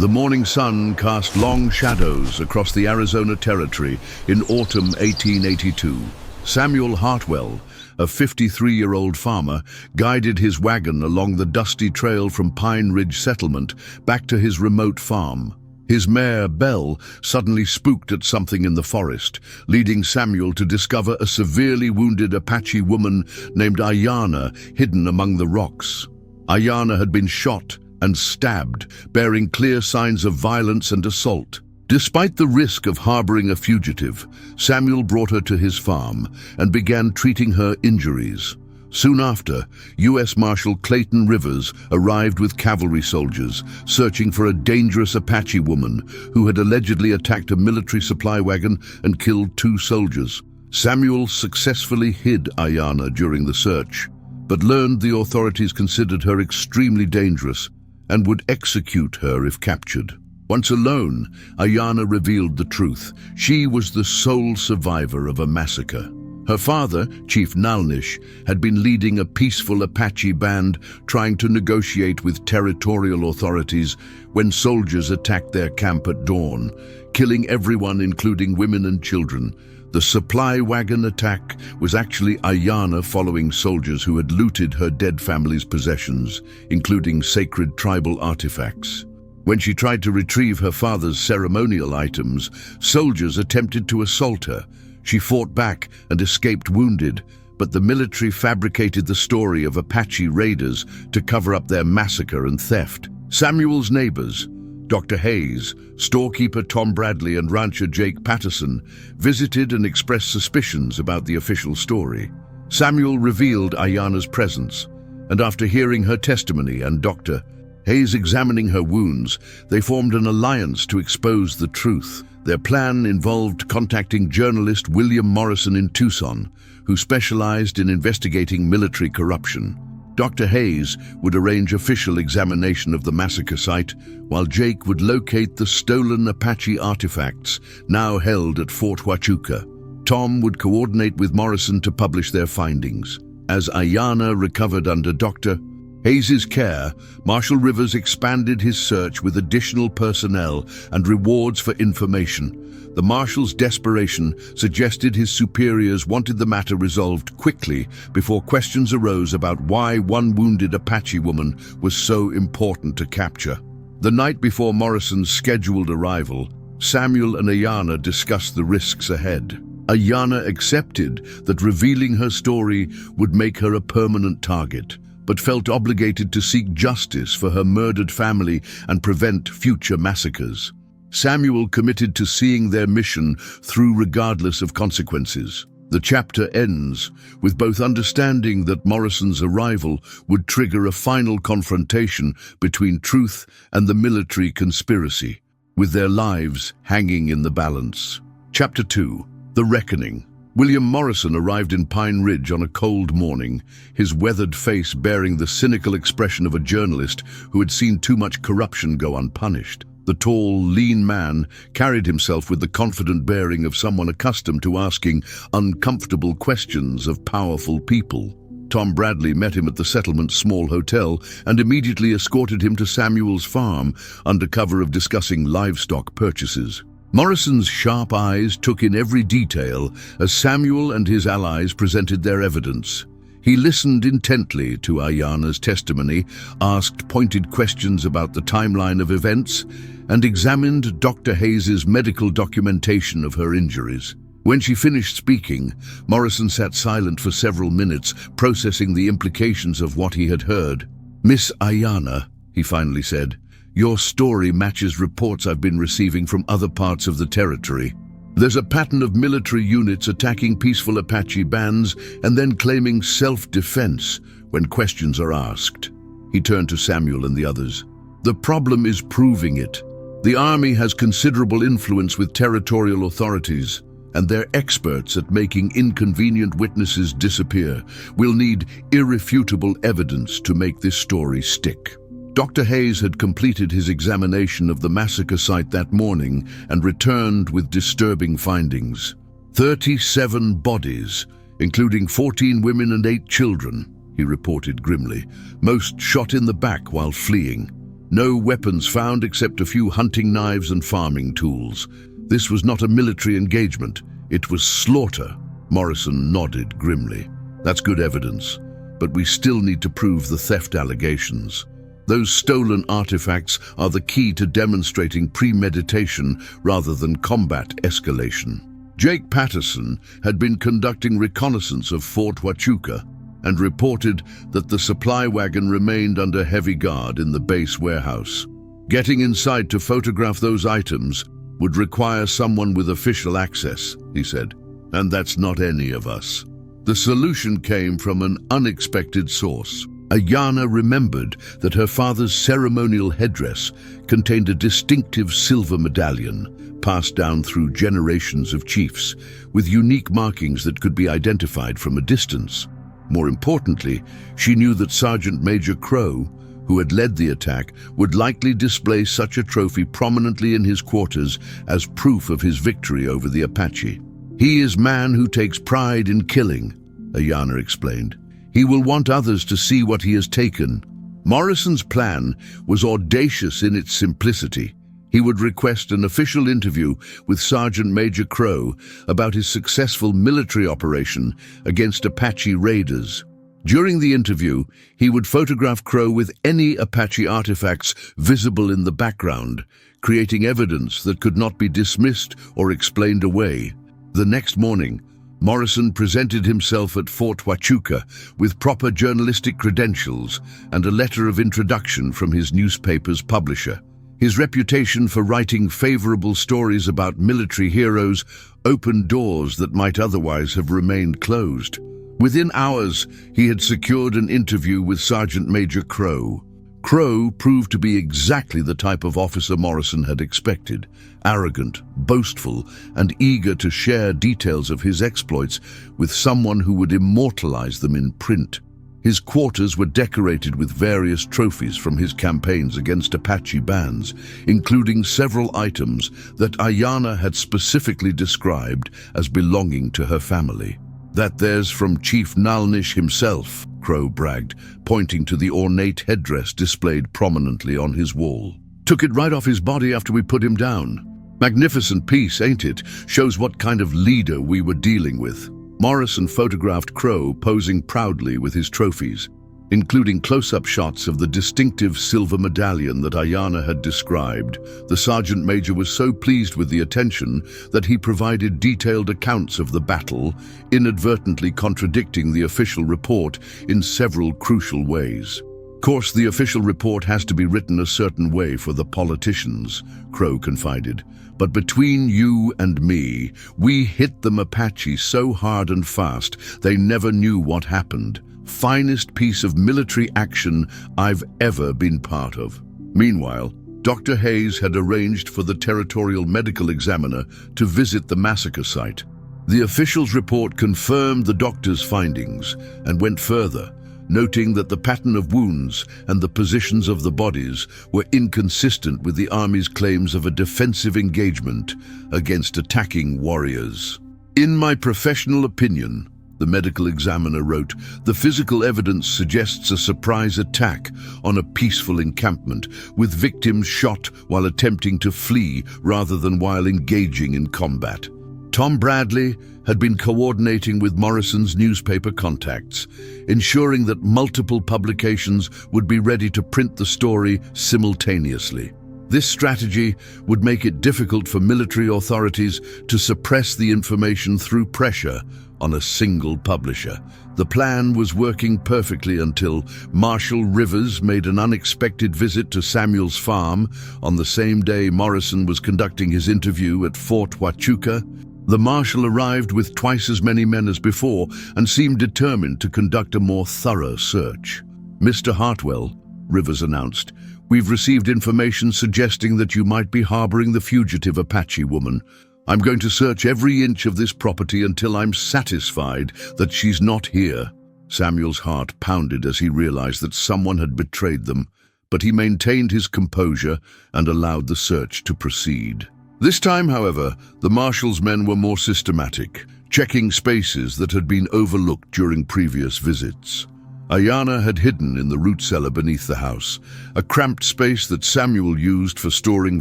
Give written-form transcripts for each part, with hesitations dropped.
The morning sun cast long shadows across the Arizona Territory in autumn 1882. Samuel Hartwell, a 53-year-old farmer, guided his wagon along the dusty trail from Pine Ridge Settlement back to his remote farm. His mare, Belle, suddenly spooked at something in the forest, leading Samuel to discover a severely wounded Apache woman named Ayanna hidden among the rocks. Ayanna had been shot and stabbed, bearing clear signs of violence and assault. Despite the risk of harboring a fugitive, Samuel brought her to his farm and began treating her injuries. Soon after, U.S. Marshal Clayton Rivers arrived with cavalry soldiers, searching for a dangerous Apache woman who had allegedly attacked a military supply wagon and killed 2 soldiers. Samuel successfully hid Ayanna during the search, but learned the authorities considered her extremely dangerous and would execute her if captured. Once alone, Ayanna revealed the truth. She was the sole survivor of a massacre. Her father, Chief Nalnish, had been leading a peaceful Apache band trying to negotiate with territorial authorities when soldiers attacked their camp at dawn, killing everyone including women and children. The supply wagon attack was actually Ayanna following soldiers who had looted her dead family's possessions, including sacred tribal artifacts. When she tried to retrieve her father's ceremonial items, soldiers attempted to assault her. She fought back and escaped wounded, but the military fabricated the story of Apache raiders to cover up their massacre and theft. Samuel's neighbors, Dr. Hayes, storekeeper Tom Bradley, and rancher Jake Patterson, visited and expressed suspicions about the official story. Samuel revealed Ayanna's presence, and after hearing her testimony and Dr. Hayes examining her wounds, they formed an alliance to expose the truth. Their plan involved contacting journalist William Morrison in Tucson, who specialized in investigating military corruption. Dr. Hayes would arrange official examination of the massacre site, while Jake would locate the stolen Apache artifacts now held at Fort Huachuca. Tom would coordinate with Morrison to publish their findings. As Ayanna recovered under Dr. Hayes' care, Marshal Rivers expanded his search with additional personnel and rewards for information. The Marshal's desperation suggested his superiors wanted the matter resolved quickly before questions arose about why one wounded Apache woman was so important to capture. The night before Morrison's scheduled arrival, Samuel and Ayanna discussed the risks ahead. Ayanna accepted that revealing her story would make her a permanent target, but felt obligated to seek justice for her murdered family and prevent future massacres. Samuel committed to seeing their mission through regardless of consequences. The chapter ends with both understanding that Morrison's arrival would trigger a final confrontation between truth and the military conspiracy, with their lives hanging in the balance. Chapter 2. The Reckoning. William Morrison arrived in Pine Ridge on a cold morning, his weathered face bearing the cynical expression of a journalist who had seen too much corruption go unpunished. The tall, lean man carried himself with the confident bearing of someone accustomed to asking uncomfortable questions of powerful people. Tom Bradley met him at the settlement's small hotel and immediately escorted him to Samuel's farm under cover of discussing livestock purchases. Morrison's sharp eyes took in every detail as Samuel and his allies presented their evidence. He listened intently to Ayanna's testimony, asked pointed questions about the timeline of events, and examined Dr. Hayes' medical documentation of her injuries. When she finished speaking, Morrison sat silent for several minutes, processing the implications of what he had heard. "Miss Ayanna," he finally said, "your story matches reports I've been receiving from other parts of the territory. There's a pattern of military units attacking peaceful Apache bands and then claiming self-defense when questions are asked." He turned to Samuel and the others. "The problem is proving it. The army has considerable influence with territorial authorities, and they're experts at making inconvenient witnesses disappear. We'll need irrefutable evidence to make this story stick." Dr. Hayes had completed his examination of the massacre site that morning and returned with disturbing findings. 37 bodies, including 14 women and 8 children, he reported grimly, most shot in the back while fleeing. No weapons found except a few hunting knives and farming tools. This was not a military engagement. It was slaughter. Morrison nodded grimly. That's good evidence, but we still need to prove the theft allegations. Those stolen artifacts are the key to demonstrating premeditation rather than combat escalation. Jake Patterson had been conducting reconnaissance of Fort Huachuca and reported that the supply wagon remained under heavy guard in the base warehouse. Getting inside to photograph those items would require someone with official access, he said, and that's not any of us. The solution came from an unexpected source. Ayanna remembered that her father's ceremonial headdress contained a distinctive silver medallion passed down through generations of chiefs, with unique markings that could be identified from a distance. More importantly, she knew that Sergeant Major Crow, who had led the attack, would likely display such a trophy prominently in his quarters as proof of his victory over the Apache. He is man who takes pride in killing, Ayanna explained. He will want others to see what he has taken. Morrison's plan was audacious in its simplicity. He would request an official interview with Sergeant Major Crow about his successful military operation against Apache raiders. During the interview, he would photograph Crow with any Apache artifacts visible in the background, creating evidence that could not be dismissed or explained away. The next morning, Morrison presented himself at Fort Huachuca with proper journalistic credentials and a letter of introduction from his newspaper's publisher. His reputation for writing favorable stories about military heroes opened doors that might otherwise have remained closed. Within hours, he had secured an interview with Sergeant Major Crow. Crow proved to be exactly the type of officer Morrison had expected: arrogant, boastful, and eager to share details of his exploits with someone who would immortalize them in print. His quarters were decorated with various trophies from his campaigns against Apache bands, including several items that Ayanna had specifically described as belonging to her family. "That there's from Chief Nalnish himself," Crow bragged, pointing to the ornate headdress displayed prominently on his wall. "Took it right off his body after we put him down. Magnificent piece, ain't it? Shows what kind of leader we were dealing with." Morrison photographed Crow posing proudly with his trophies, including close-up shots of the distinctive silver medallion that Ayanna had described. The Sergeant Major was so pleased with the attention that he provided detailed accounts of the battle, inadvertently contradicting the official report in several crucial ways. "Of course, the official report has to be written a certain way for the politicians," Crow confided. "But between you and me, we hit them Apache so hard and fast, they never knew what happened. Finest piece of military action I've ever been part of." Meanwhile, Dr. Hayes had arranged for the Territorial Medical Examiner to visit the massacre site. The official's report confirmed the doctor's findings and went further, noting that the pattern of wounds and the positions of the bodies were inconsistent with the Army's claims of a defensive engagement against attacking warriors. "In my professional opinion," the medical examiner wrote, "the physical evidence suggests a surprise attack on a peaceful encampment, with victims shot while attempting to flee rather than while engaging in combat." Tom Bradley had been coordinating with Morrison's newspaper contacts, ensuring that multiple publications would be ready to print the story simultaneously. This strategy would make it difficult for military authorities to suppress the information through pressure on a single publisher. The plan was working perfectly until Marshal Rivers made an unexpected visit to Samuel's farm on the same day Morrison was conducting his interview at Fort Huachuca. The marshal arrived with twice as many men as before and seemed determined to conduct a more thorough search. "Mr. Hartwell," Rivers announced, "we've received information suggesting that you might be harboring the fugitive Apache woman. I'm going to search every inch of this property until I'm satisfied that she's not here." Samuel's heart pounded as he realized that someone had betrayed them, but he maintained his composure and allowed the search to proceed. This time, however, the marshal's men were more systematic, checking spaces that had been overlooked during previous visits. Ayana had hidden in the root cellar beneath the house, a cramped space that Samuel used for storing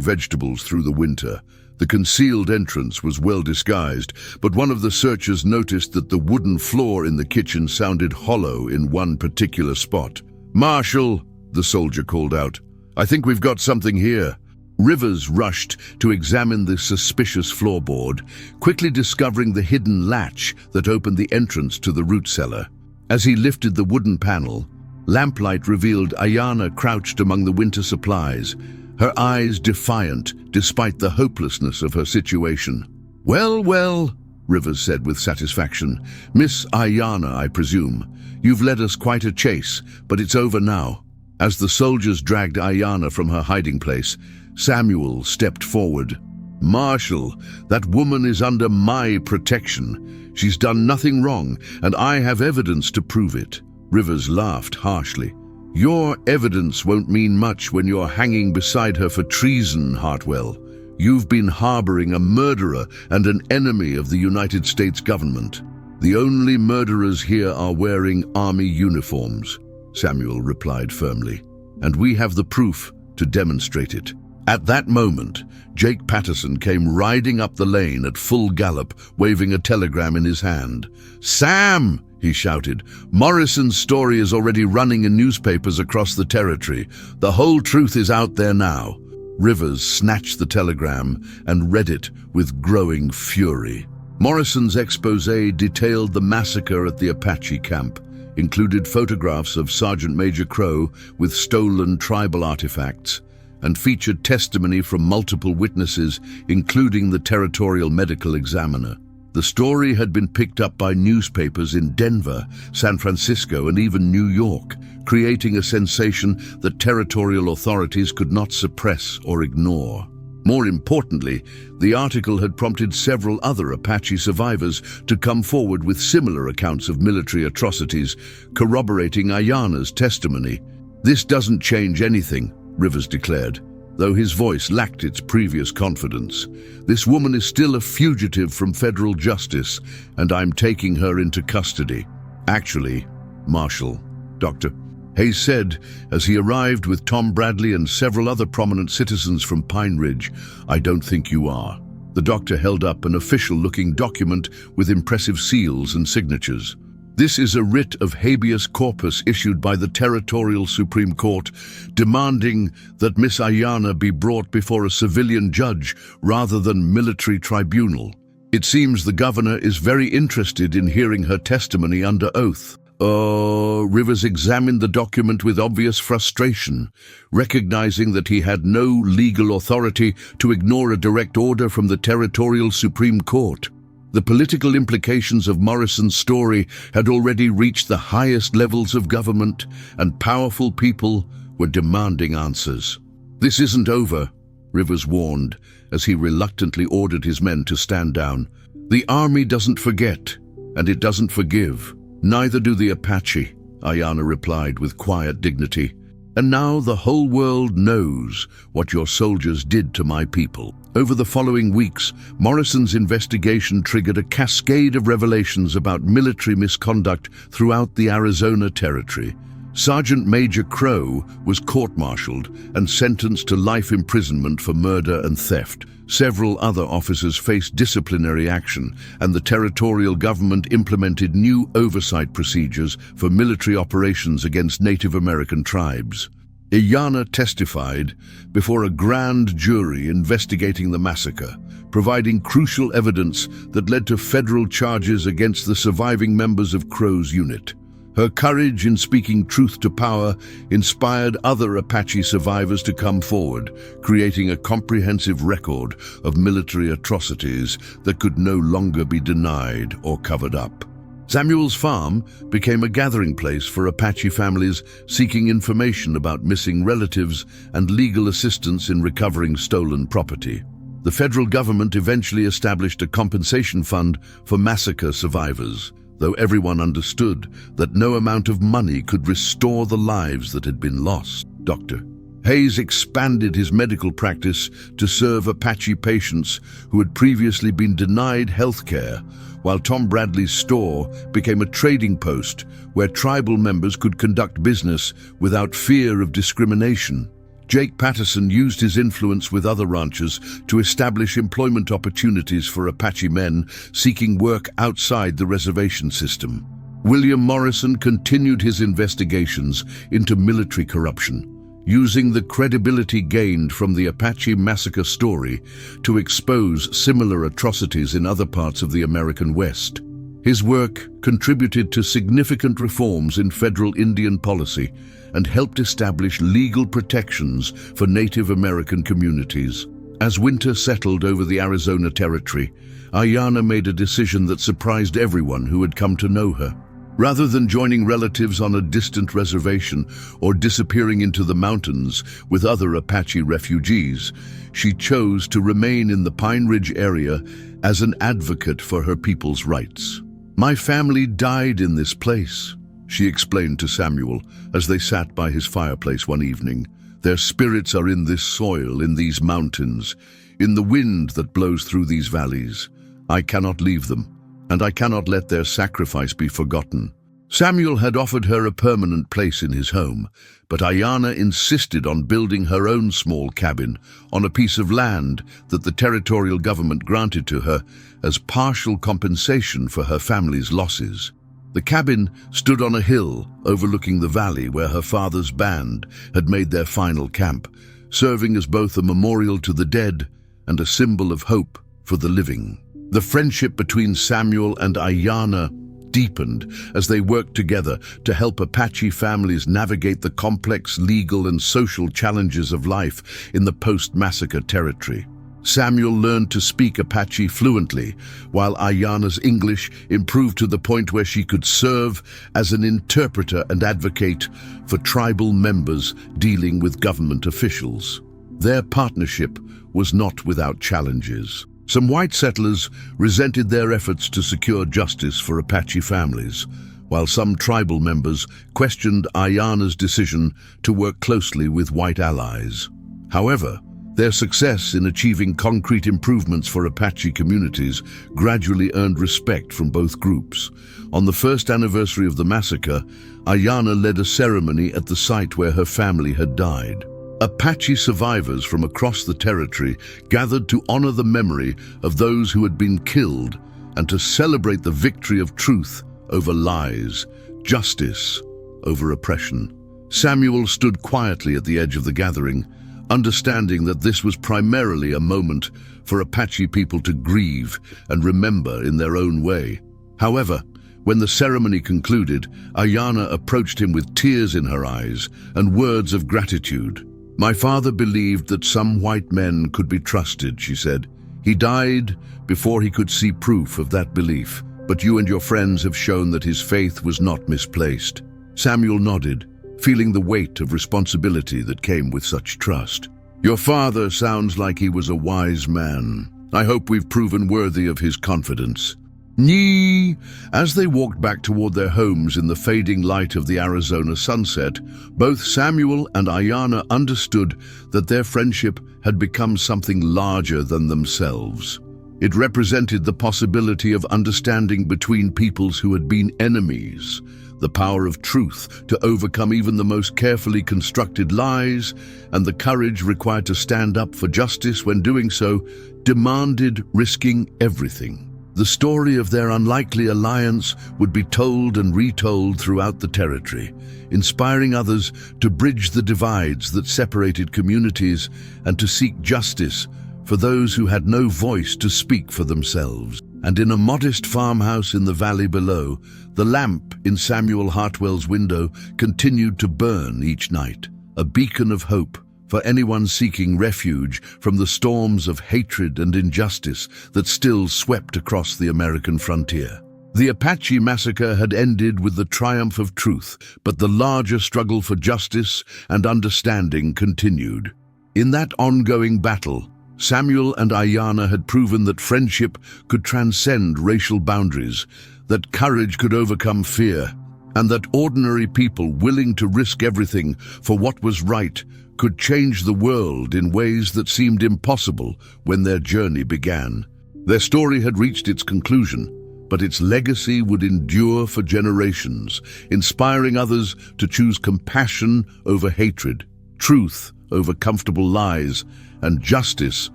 vegetables through the winter. The concealed entrance was well disguised, but one of the searchers noticed that the wooden floor in the kitchen sounded hollow in one particular spot. "Marshal," the soldier called out, "I think we've got something here." Rivers rushed to examine the suspicious floorboard, quickly discovering the hidden latch that opened the entrance to the root cellar. As he lifted the wooden panel, lamplight revealed Ayana crouched among the winter supplies, her eyes defiant despite the hopelessness of her situation. "Well, well," Rivers said with satisfaction. "Miss Ayana, I presume. You've led us quite a chase, but it's over now." As the soldiers dragged Ayana from her hiding place, Samuel stepped forward. "Marshal, that woman is under my protection. She's done nothing wrong, and I have evidence to prove it." Rivers laughed harshly. "Your evidence won't mean much when you're hanging beside her for treason, Hartwell. You've been harboring a murderer and an enemy of the United States government. The only murderers here are wearing army uniforms," Samuel replied firmly, "and we have the proof to demonstrate it." At that moment, Jake Patterson came riding up the lane at full gallop, waving a telegram in his hand. "Sam!" he shouted. "Morrison's story is already running in newspapers across the territory. The whole truth is out there now." Rivers snatched the telegram and read it with growing fury. Morrison's exposé detailed the massacre at the Apache camp, included photographs of Sergeant Major Crow with stolen tribal artifacts, and featured testimony from multiple witnesses, including the territorial medical examiner. The story had been picked up by newspapers in Denver, San Francisco, and even New York, creating a sensation that territorial authorities could not suppress or ignore. More importantly, the article had prompted several other Apache survivors to come forward with similar accounts of military atrocities, corroborating Ayana's testimony. "This doesn't change anything," Rivers declared, though his voice lacked its previous confidence. "This woman is still a fugitive from federal justice, and I'm taking her into custody." "Actually, Marshal," Dr. Hayes said as he arrived with Tom Bradley and several other prominent citizens from Pine Ridge, "I don't think you are." The doctor held up an official-looking document with impressive seals and signatures. "This is a writ of habeas corpus issued by the Territorial Supreme Court, demanding that Miss Ayana be brought before a civilian judge rather than military tribunal. It seems the governor is very interested in hearing her testimony under oath." Rivers examined the document with obvious frustration, recognizing that he had no legal authority to ignore a direct order from the Territorial Supreme Court. The political implications of Morrison's story had already reached the highest levels of government, and powerful people were demanding answers. "This isn't over," Rivers warned as he reluctantly ordered his men to stand down. "The army doesn't forget, and it doesn't forgive. Neither do the Apache," Ayana replied with quiet dignity. "And now the whole world knows what your soldiers did to my people." Over the following weeks, Morrison's investigation triggered a cascade of revelations about military misconduct throughout the Arizona Territory. Sergeant Major Crow was court-martialed and sentenced to life imprisonment for murder and theft. Several other officers faced disciplinary action, and the territorial government implemented new oversight procedures for military operations against Native American tribes. Ayana testified before a grand jury investigating the massacre, providing crucial evidence that led to federal charges against the surviving members of Crow's unit. Her courage in speaking truth to power inspired other Apache survivors to come forward, creating a comprehensive record of military atrocities that could no longer be denied or covered up. Samuel's farm became a gathering place for Apache families seeking information about missing relatives and legal assistance in recovering stolen property. The federal government eventually established a compensation fund for massacre survivors, though everyone understood that no amount of money could restore the lives that had been lost. Dr. Hayes expanded his medical practice to serve Apache patients who had previously been denied health care, while Tom Bradley's store became a trading post where tribal members could conduct business without fear of discrimination. Jake Patterson used his influence with other ranchers to establish employment opportunities for Apache men seeking work outside the reservation system. William Morrison continued his investigations into military corruption, using the credibility gained from the Apache massacre story to expose similar atrocities in other parts of the American West. His work contributed to significant reforms in federal Indian policy and helped establish legal protections for Native American communities. As winter settled over the Arizona Territory, Ayanna made a decision that surprised everyone who had come to know her. Rather than joining relatives on a distant reservation or disappearing into the mountains with other Apache refugees, she chose to remain in the Pine Ridge area as an advocate for her people's rights. "My family died in this place," she explained to Samuel as they sat by his fireplace one evening. "Their spirits are in this soil, in these mountains, in the wind that blows through these valleys. I cannot leave them, and I cannot let their sacrifice be forgotten." Samuel had offered her a permanent place in his home, but Ayanna insisted on building her own small cabin on a piece of land that the territorial government granted to her as partial compensation for her family's losses. The cabin stood on a hill overlooking the valley where her father's band had made their final camp, serving as both a memorial to the dead and a symbol of hope for the living. The friendship between Samuel and Ayanna deepened as they worked together to help Apache families navigate the complex legal and social challenges of life in the post-massacre territory. Samuel learned to speak Apache fluently, while Ayanna's English improved to the point where she could serve as an interpreter and advocate for tribal members dealing with government officials. Their partnership was not without challenges. Some white settlers resented their efforts to secure justice for Apache families, while some tribal members questioned Ayanna's decision to work closely with white allies. However, their success in achieving concrete improvements for Apache communities gradually earned respect from both groups. On the first anniversary of the massacre, Ayanna led a ceremony at the site where her family had died. Apache survivors from across the territory gathered to honor the memory of those who had been killed and to celebrate the victory of truth over lies, justice over oppression. Samuel stood quietly at the edge of the gathering, understanding that this was primarily a moment for Apache people to grieve and remember in their own way. However, when the ceremony concluded, Ayanna approached him with tears in her eyes and words of gratitude. "My father believed that some white men could be trusted," she said. "He died before he could see proof of that belief, but you and your friends have shown that his faith was not misplaced." Samuel nodded, feeling the weight of responsibility that came with such trust. "Your father sounds like he was a wise man. I hope we've proven worthy of his confidence." "Nee." As they walked back toward their homes in the fading light of the Arizona sunset, both Samuel and Ayanna understood that their friendship had become something larger than themselves. It represented the possibility of understanding between peoples who had been enemies, the power of truth to overcome even the most carefully constructed lies, and the courage required to stand up for justice when doing so demanded risking everything. The story of their unlikely alliance would be told and retold throughout the territory, inspiring others to bridge the divides that separated communities and to seek justice for those who had no voice to speak for themselves. And in a modest farmhouse in the valley below, the lamp in Samuel Hartwell's window continued to burn each night, a beacon of hope for anyone seeking refuge from the storms of hatred and injustice that still swept across the American frontier. The Apache massacre had ended with the triumph of truth, but the larger struggle for justice and understanding continued. In that ongoing battle, Samuel and Ayanna had proven that friendship could transcend racial boundaries, that courage could overcome fear, and that ordinary people willing to risk everything for what was right could change the world in ways that seemed impossible when their journey began. Their story had reached its conclusion, but its legacy would endure for generations, inspiring others to choose compassion over hatred, truth over comfortable lies, and justice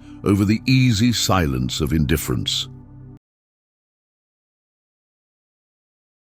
over the easy silence of indifference.